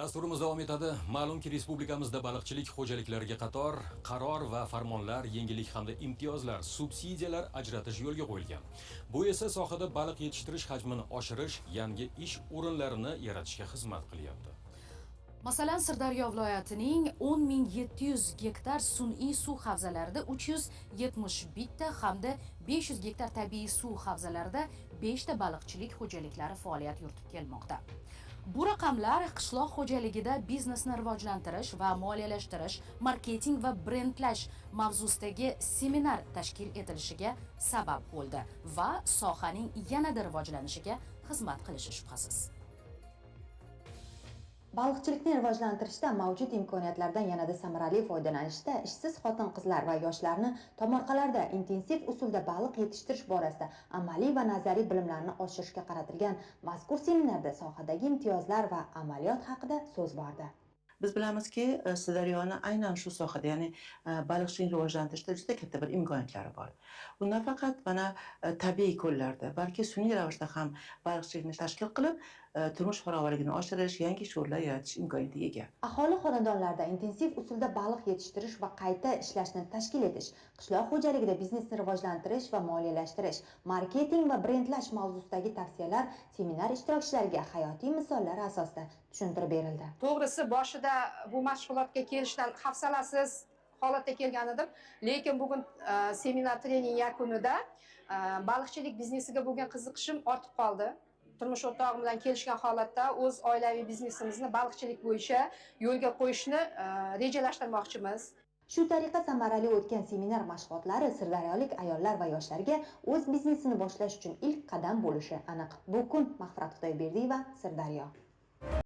Dasturimiz davom etadi. Ma'lumki, respublikamizda baliqchilik xo'jaliklariga qator qaror va farmonlar, yengillik hamda imtiyozlar, subsidiyalar ajratish yo'lga qo'yilgan. Bu esa sohada baliq yetishtirish hajmini oshirish, yangi ish o'rinlarini yaratishga xizmat qilyapti. Masalan, Sirdaryo viloyatining 10.700 gektar sun'iy suv havzalarida 371 ta hamda 500 gektar tabiiy suv havzalarida 5 ta baliqchilik xo'jaliklari faoliyat yuritib kelmoqda. Bu raqamlar qishloq xo'jaligida biznesni rivojlantirish va moliyalashtirish, marketing va brendlash mavzusidagi seminar tashkil etilishiga sabab bo'ldi va sohaning yanada rivojlanishiga xizmat qilishi shubhasiz. Baliqchilikni rivojlantirishda mavjud imkoniyatlardan yanada samarali foydalanishda ishsiz xotin-qizlar va yoshlarni tomorqalarda intensiv usulda baliq yetishtirish borasida amaliy va nazariy bilimlarni oshirishga qaratilgan mazkur seminarda sohadagi imtiyozlar va amaliyot haqida so'z bordi. Biz bilamizki, Sirdaryoni aynan shu sohada, ya'ni baliqchilikni rivojlantirishda juda katta bir imkoniyatlari bor. Bu nafaqat mana tabiiy ko'llarda, balki sun'iy ravishda ham baliqchilikni tashkil qilib, turmush farovonligini oshirish, yangi ish o'rinlar yaratish imkoniyatiga ega. Aholi xonadonlarida intensiv usulda baliq yetishtirish va qayta ishlashni tashkil etish, qishloq xo'jaligida biznesni rivojlantirish va moliyalashtirish, marketing va brendlash mavzusidagi tavsiyalar seminar ishtirokchilariga hayotiy misollar asosida tushuntirib berildi. To'g'risi, boshida bu mashg'ulotga kelishdan hafsalasiz holatda kelgan edim, lekin bugun seminar trening yakunida baliqchilik biznesiga bo'lgan qiziqishim ortib qoldi. Turmush o'rtog'im bilan kelishgan holatda o'z oilaviy biznesimizni baliqchilik bo'yicha yo'lga qo'yishni rejalashtirmoqchimiz. Shu tariqa samarali o'tgan seminar mashg'ulotlari sirdaryolik ayollar va yoshlarga o'z biznesini boshlash uchun ilk qadam bo'lishi aniq. Bu kun Mag'firat Xudoyberdiyeva, Sirdaryo.